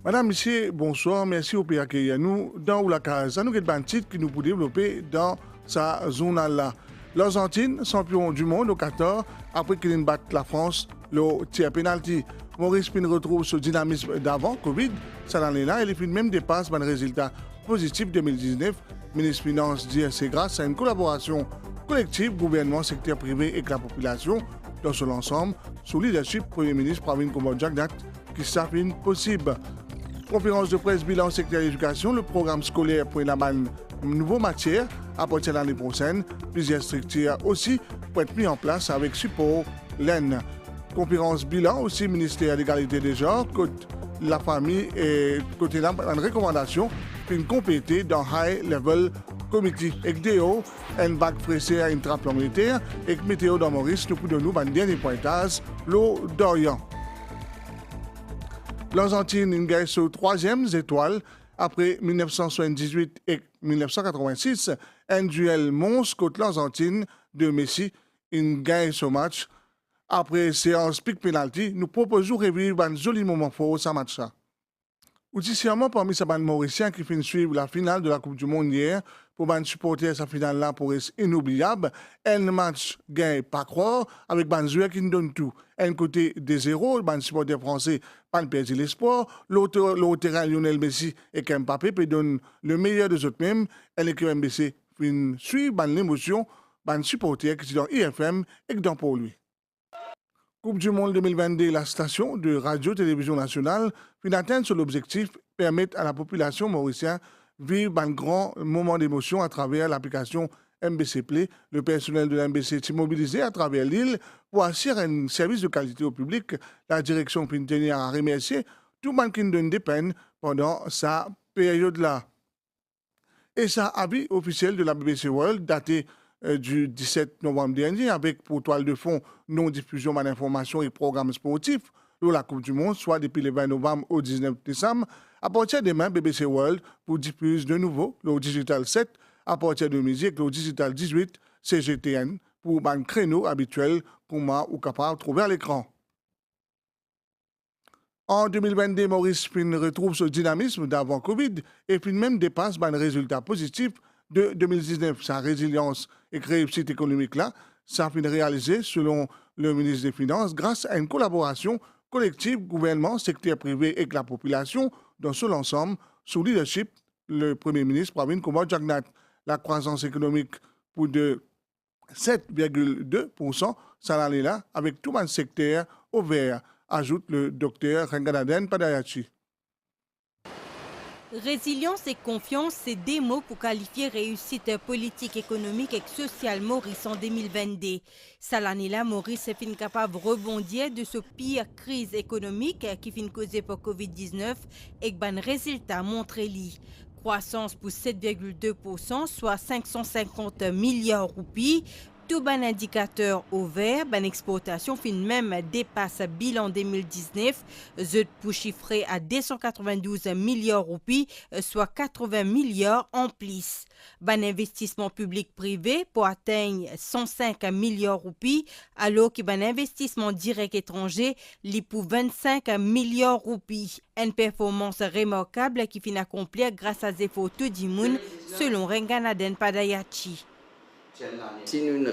Madame, monsieur, bonsoir. Merci au pays accueillir nous dans la case. Ça nous est un titre qui nous peut développer dans sa zone là. L'Argentine, champion du monde au Qatar, après qu'il batte la France, le tir penalty. Maurice Pin retrouve ce dynamisme d'avant Covid. Ça l'année là, et il même dépasse un résultat positif 2019. Ministre Finance dit c'est grâce à une collaboration collective, gouvernement, secteur privé et la population dans son ensemble, sous leadership Premier ministre Pravin Kumar-Jagnat, qui s'affine possible. Conférence de presse bilan secteur éducation, le programme scolaire pour une nouvelle matière à partir de l'année prochaine. Plusieurs structures aussi pour être mis en place avec support l'EN. Conférence bilan aussi ministère de l'égalité des genres, côté la famille et côté la recommandation pour une compléter dans High Level Committee. Et DO, un bac pressé à une trappe militaire et météo dans Maurice, nous pouvons nous un dernier pointage, l'eau d'Orient. L'Argentine une gagne sur troisième étoile après 1978 et 1986. Un duel monstre contre l'Argentine de Messi, une gagne ce match. Après séance pick penalty, nous proposons de revivre un joli moment fort ce match-là. Outissement parmi ces bandes mauriciens qui finissent suivre la finale de la Coupe du Monde hier, pour ban supporter sa finale là pour être inoubliable. Un match gagne pas croire avec ban joueur qui nous donne tout. Un côté des zéros, ban supporter français pas perdre l'espoir. L'autre terrain Lionel Messi et Mbappé peut donner le meilleur des autres mêmes. Et l'équipe MBC fin suivre ban l'émotion, ban supporter qui est dans IFM et dans pour lui. Coupe du Monde 2022, la station de radio-télévision nationale fin atteindre sur l'objectif permettre à la population mauricienne vivre un grand moment d'émotion à travers l'application MBC Play. Le personnel de l'MBC est mobilisé à travers l'île pour assurer un service de qualité au public. La direction peut tenir à remercier tout le monde qui donne des peines pendant sa période-là. Et ça, avis officiel de la BBC World daté du 17 novembre dernier avec pour toile de fond non-diffusion d'informations et programmes sportifs pour la Coupe du Monde, soit depuis le 20 novembre au 19 décembre. À partir de demain, BBC World pour diffuse de nouveau le Digital 7 à partir de midi avec le Digital 18 CGTN pour un créneau habituel qu'on m'a ou capable de trouver à l'écran. En 2022, Maurice Pin retrouve ce dynamisme d'avant Covid et Pin même dépasse un résultat positif de 2019. Sa résilience et réussite économique là, ça a été réalisé selon le ministre des Finances grâce à une collaboration collective, gouvernement, secteur privé et la population dans son ensemble, sous leadership le Premier ministre Pravin Kumar-Jagnat. La croissance économique pour de 7,2%, ça l'année là, avec tout un secteur au vert, ajoute le docteur Renganaden Padayachi. Résilience et confiance, c'est des mots pour qualifier réussite politique, économique et sociale Maurice en 2022. Cette année-là, Maurice est fin capable de rebondir de ce pire crise économique qui fin causée par Covid-19 et que ban résultat montré-li. Croissance pour 7,2%, soit 550 milliards de roupies. Tout ban indicateur au vert, ban exportation fin même dépasse bilan 2019, pour chiffrer à 292 milliards de roupies, soit 80 milliards en plus. Ban investissement public-privé pour atteindre 105 milliards de roupies, alors que ban investissement direct étranger li pour 25 milliards de roupies. Une performance remarquable qui fin accomplir grâce à Zefo Tudimoun, selon Renganaden Padayachi. Si nous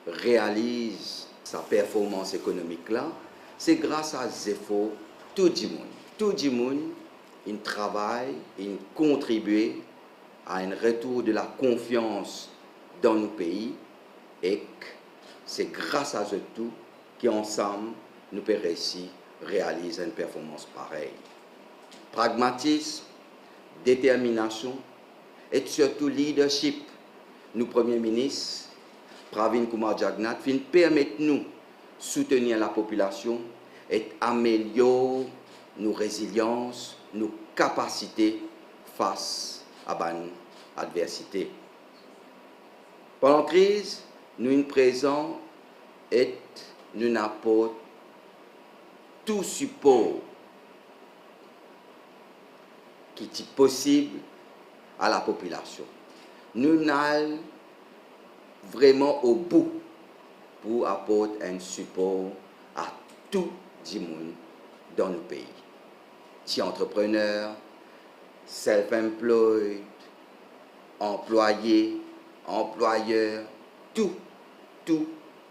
réalise sa performance économique là, c'est grâce à Zefo Tudimoun. Tudimoun, il travaille, il contribue à un retour de la confiance dans nos pays et c'est grâce à ce tout qu'ensemble nous pouvons réussir à réaliser une performance pareille. Pragmatisme, détermination et surtout leadership. Nous, Premier ministre, Pravin Kumar-Jagnat, permettent nous soutenir la population et améliorer nos résiliences, nos capacités face à l'adversité. Pendant la crise, nous sommes présents et nous apportons tout support qui est possible à la population. Nous allons vraiment au bout pour apporter un support à tout le monde dans le pays. petits entrepreneurs, self-employed, employés, employeurs, tout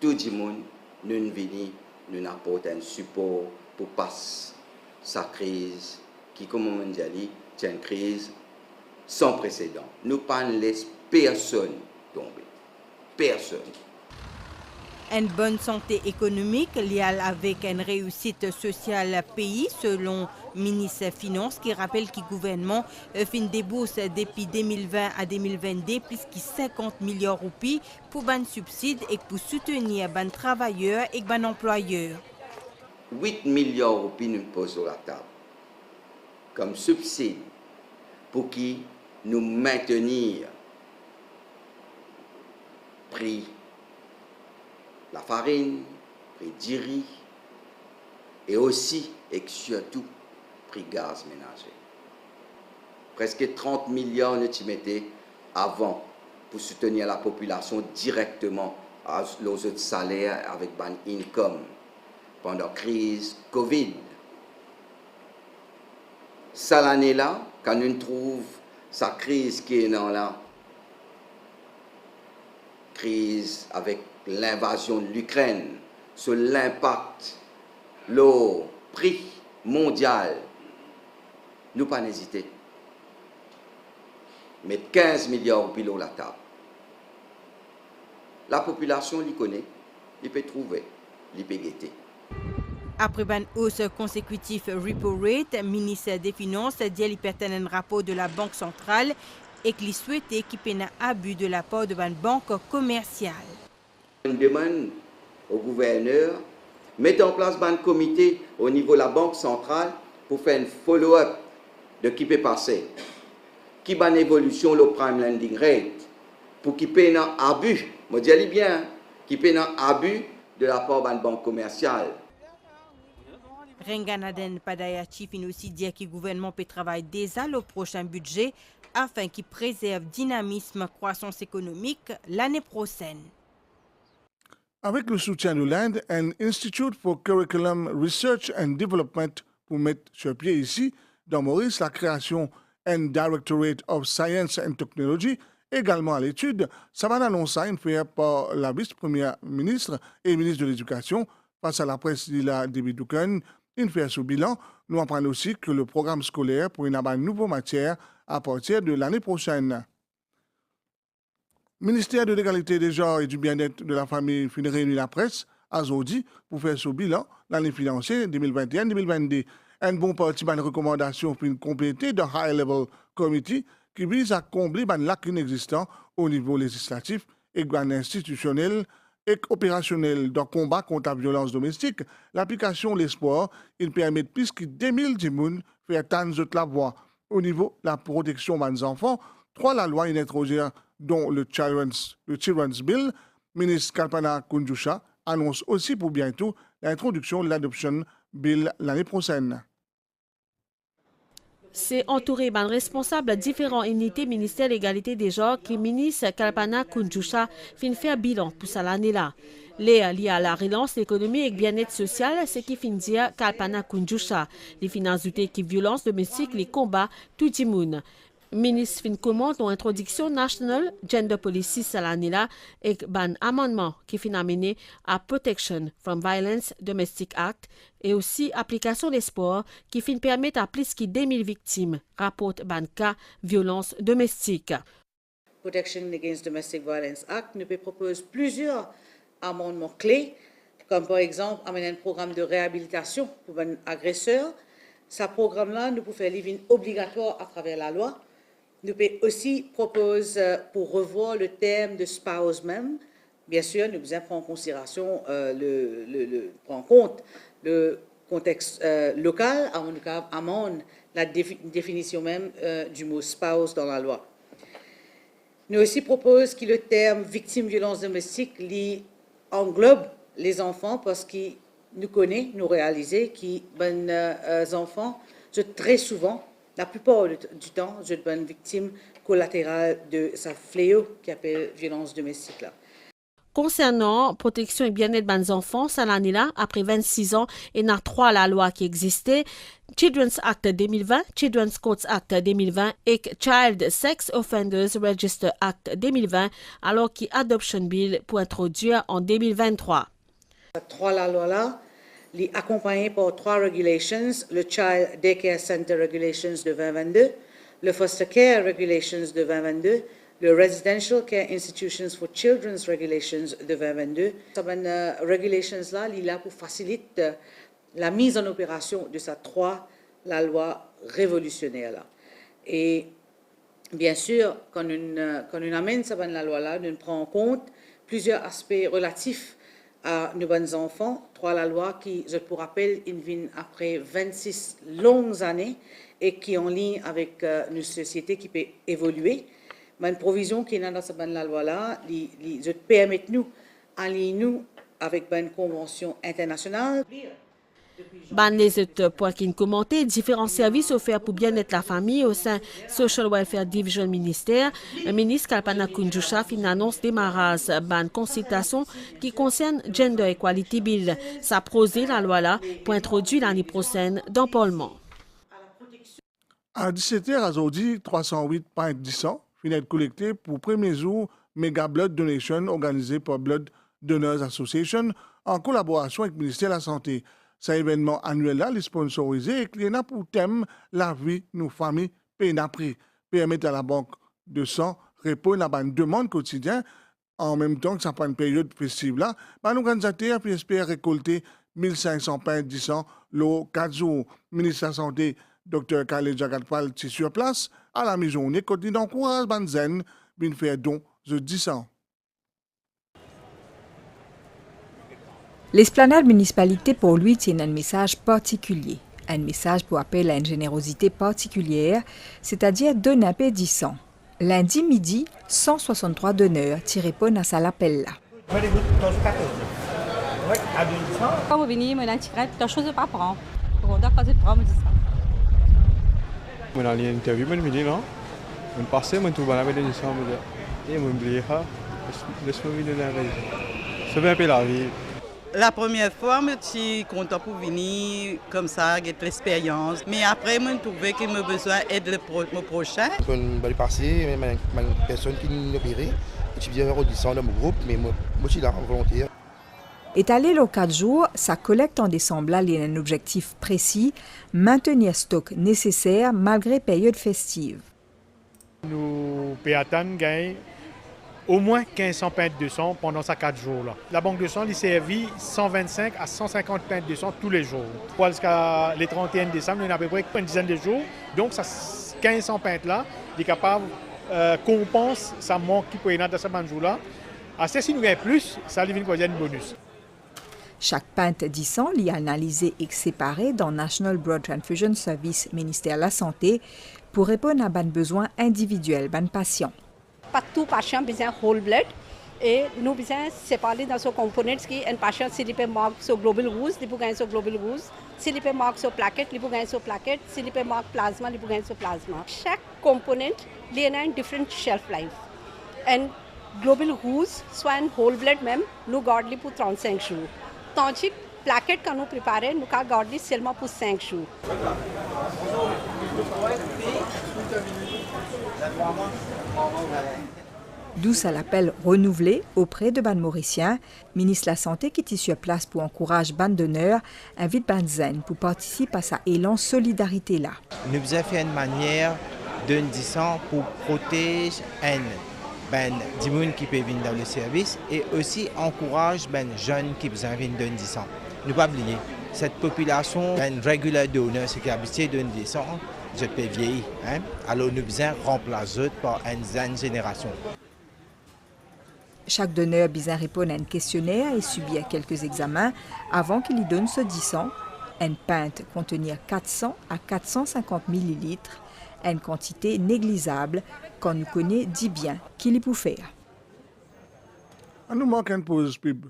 le monde, nous venons, nous apportons un support pour passer sa crise, qui, comme on dit, c'est une crise sans précédent. Nous ne laissons personne tomber. Personne. Une bonne santé économique liée avec une réussite sociale pays, selon le ministre des Finances, qui rappelle que le gouvernement a fait une débourse depuis 2020 à 2022 plus de 50 milliards de roupies pour les subsides et pour soutenir les travailleurs et les employeurs. 8 milliards de roupies nous posons sur la table comme subside pour qui nous maintenir prix la farine, prix du riz et aussi et surtout prix gaz ménager. Presque 30 milliards nous y mettaient avant pour soutenir la population directement aux autres salaires avec ban income pendant la crise Covid. Ça l'année là, quand nous trouvons sa crise qui est dans la crise avec l'invasion de l'Ukraine, sur l'impact, le prix mondial, nous pas hésiter. Mettre 15 milliards de pilotes à la table. La population l'y connaît, il peut trouver, il peut guetter. Après une hausse consécutive repo rate, le ministère des Finances dit qu'il pertenait à un rapport de la Banque centrale et qu'il souhaitait qu'il y ait un abus de la part de la banque commerciale. On demande au gouverneur de mettre en place un comité au niveau de la Banque centrale pour faire un follow-up de ce qui peut passer. Qui va une évolution le prime lending rate pour qu'il y ait un abus, je dis bien, qu'il y ait un abus de la part de la banque commerciale. Renganaden Padayachi fin aussi dit que le gouvernement peut travailler déjà le prochain budget afin qu'il préserve le dynamisme croissance économique l'année prochaine. Avec le soutien de l'Inde, un Institute for Curriculum Research and Development pour mettre sur pied ici, dans Maurice, la création d'un Directorate of Science and Technology, également à l'étude. Ça va annoncer une fois par la vice-première ministre et ministre de l'Éducation face à la presse de la David Dukan. Une fois sous bilan, nous apprenons aussi que le programme scolaire pour une nouvelle matière à partir de l'année prochaine. Le ministère de l'Égalité des genres et du bien-être de la famille finit réunir la presse à Zodi pour faire ce bilan l'année financière 2021-2022. Un bon parti de recommandation pour compléter d'un high-level committee qui vise à combler les lacunes existantes au niveau législatif et institutionnel et opérationnel dans le combat contre la violence domestique. L'application l'espoir, il permet plus que 2000 personnes de faire tendre la voix au niveau de la protection des enfants. 3. La loi étrangère dont le Children's Bill, ministre Kalpana Kunjusha annonce aussi pour bientôt l'introduction de l'Adoption Bill l'année prochaine. C'est entouré d'un responsable de différentes unités ministère de l'égalité des genres qui ministre Kalpana Kunjusha fin faire bilan pour cette année-là. Les liés à la relance de l'économie et le bien-être social, c'est qui fin dire Kalpana Kunjusha. Les finances lutter qui violence domestique, les combats, tout le monde. Ministre fin commande l'introduction National Gender Policy à l'année-là et un amendement qui fin amené à Protection from Violence Domestic Act et aussi application des sports qui fin permettre à plus de 2000 victimes rapportent ban cas violence domestique. Protection Against Domestic Violence Act nous propose plusieurs amendements clés, comme par exemple amener un programme de réhabilitation pour un agresseur. Ce programme-là nous peut faire livre obligatoire à travers la loi. Nous aussi propose pour revoir le terme de spouse même. Bien sûr, nous devons prendre en considération prendre en compte le contexte local, amende la définition même du mot spouse dans la loi. Nous aussi propose que le terme victime de violence domestique englobe les enfants parce qu'il nous connaît, nous réaliser que les enfants, très souvent, la plupart du temps, je suis victime collatérale de ce fléau qui appelle violence domestique là. Concernant protection et bien-être des enfants, cette année-là, après 26 ans, il y a 3 la loi qui existait. Children's Act 2020, Children's Courts Act 2020 et Child Sex Offenders Register Act 2020, alors qu'il y a Adoption Bill pour introduire en 2023. La loi-là, est accompagnée par 3 regulations, le Child Daycare Center Regulations de 2022, le Foster Care Regulations de 2022, le Residential Care Institutions for Children's Regulations de 2022. Ces regulations-là, il est là pour faciliter la mise en opération de ces 3 la loi révolutionnaire-là. Et bien sûr, quand on amène la loi-là, on prend en compte plusieurs aspects relatifs à nos bons enfants. 3 la loi qui, je vous rappelle, ils viennent après 26 longues années et qui est en ligne avec une société qui peut évoluer. Mais une provision qui est dans cette loi-là, je permet nous d'aligner nous avec une convention internationale. Les autres points qui commenté, différents services offerts pour bien-être la famille au sein Social Welfare Division Ministère. Le ministre Kalpana Kunjusha fin annonce démarrage d'une consultation qui concerne Gender Equality Bill. Ça prosé la loi là pour introduire l'année prochaine dans le Parlement. À 17h, aujourd'hui, 308 pintes d'issant finit être collecté pour premier jour Mega Blood Donation organisé par Blood Donors Association en collaboration avec le ministère de la Santé. Cet événement annuel-là est sponsorisé et qui a pour thème la vie, nos familles, pénapri, permettre à la banque de sang répondre à une demande quotidienne en même temps que ça prend une période festive-là. L'organisateur espère récolter 1500 pains de sang le 4 jours. Le ministre de la Santé, Dr. Khaled Jagatpal, est sur place à la mi-journée, côté d'encourage Banzen, bien faire don de 10 ans. L'esplanade municipalité pour lui tient un message particulier, un message pour appeler à une générosité particulière, c'est-à-dire donner un peu 10 ans. Lundi midi, 163 donneurs répondent à cet appel-là. Quand vous venez, je n'ai quelque chose à prendre. On doit pas prendre 10 ans. Je suis allé à l'interview, je suis là. Je passais, je trouve la médaille de sang. Et je me dis, laisse-moi venir dans la vie. Ça va un peu la vie. La première fois, je suis content pour venir comme ça, avec l'expérience. Mais après, je trouvais qu'il me besoin d'aide le prochain. Je suis passé, une personne qui nous opéré. Je suis bien redisant dans mon groupe, mais moi, je suis là en volontaire. Étalé les 4 jours, sa collecte en décembre a un objectif précis, maintenir stock nécessaire malgré période festive. Nous pouvons gagner au moins 1500 pintes de sang pendant ces 4 jours-là. La banque de sang lui servit 125 à 150 pintes de sang tous les jours. Jusqu'à les 31 décembre, il y a à peu près une dizaine de jours. Donc, ça 1500 pintes-là, il est capable de compenser sa manque qui peut être dans ce jour-là. Si nous gagnons plus, ça lui vient un bonus. Chaque pinte de sang est analysée et séparée dans National Blood Transfusion Service, ministère de la Santé, pour répondre à des besoins individuels des patients. Pas tout patient a besoin de whole blood et nous avons besoin de séparer dans ce component qui un patient s'il peut marquer sur globule rouge, il peut gagner sur globule rouge, s'il peut marquer sur plaquette, il peut gagner sur plaquette, s'il peut marquer plasma, il peut gagner sur plasma. Chaque component a une different shelf life. Et globule rouge, soit un whole blood même, nous gardons pour 35 jours. Tandis que plaquette quand nous préparons, nous gardons seulement pour 5 jours. D'où ça l'appel renouvelé auprès de ban Mauricien, ministre de la Santé qui est sur place pour encourager ban d'honneur, invite ban Zen pour participer à sa élan solidarité là. Nous avons fait une manière de disant pour protéger ben des gens qui peuvent venir dans le service et aussi encourage ben jeunes qui besoin venir de disant. Ne pas oublier cette population ben régulière donneur ce qui a habitué de disant je peux vieillir alors nous besoin remplacer par une jeune génération. Chaque donneur besoin répondre à un questionnaire et subir quelques examens avant qu'il lui donne ce 10 ans. Une pinte contenir 400 à 450 ml, une quantité négligeable quand nous connaissons 10 biens qu'il y peut faire. On nous manque une pause pub.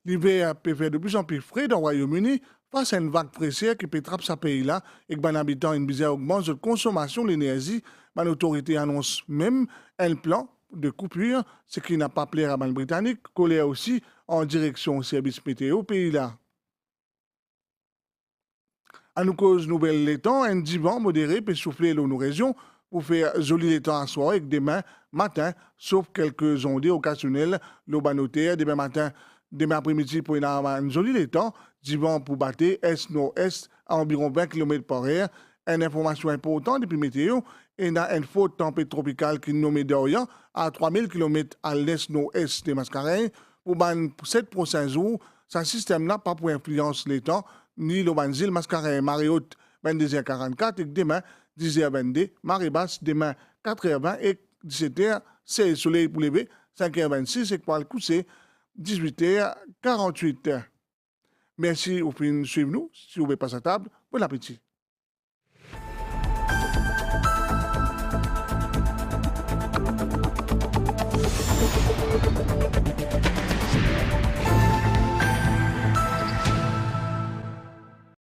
L'hiver peut faire de plus en plus frais dans le Royaume-Uni face à une vague pressée qui peut trapper ce pays-là et que les habitants une bizarre augmente de consommation de l'énergie. L'autorité annonce même un plan de coupure, ce qui n'a pas plaire à la Britannique, collé aussi en direction au service météo au pays-là. À nous cause nouvelle les temps, un divan modéré peut souffler dans nos régions pour faire joli les temps à soir et demain matin, sauf quelques ondées occasionnelles, l'eau banotaire, demain après-midi pour une jolie les temps, divan pour battre est-nord-est à environ 20 km/h. Une information importante depuis météo, et dans une faute tempête tropicale qui nommée d'Orient à 3000 km à l'est-nord-est des Mascareilles. Pour 7 prochains jours, ce système n'a pas pour influence les temps, ni le Banzil, Mascareilles, marée haute 22h44 et demain 10h22, marée basse demain 4h20 et 17h, c'est soleil pour lever 5h26 et pour le coucher 18h48. Merci au fin de suivre nous. Si vous ne pouvez pas à table, bon appétit.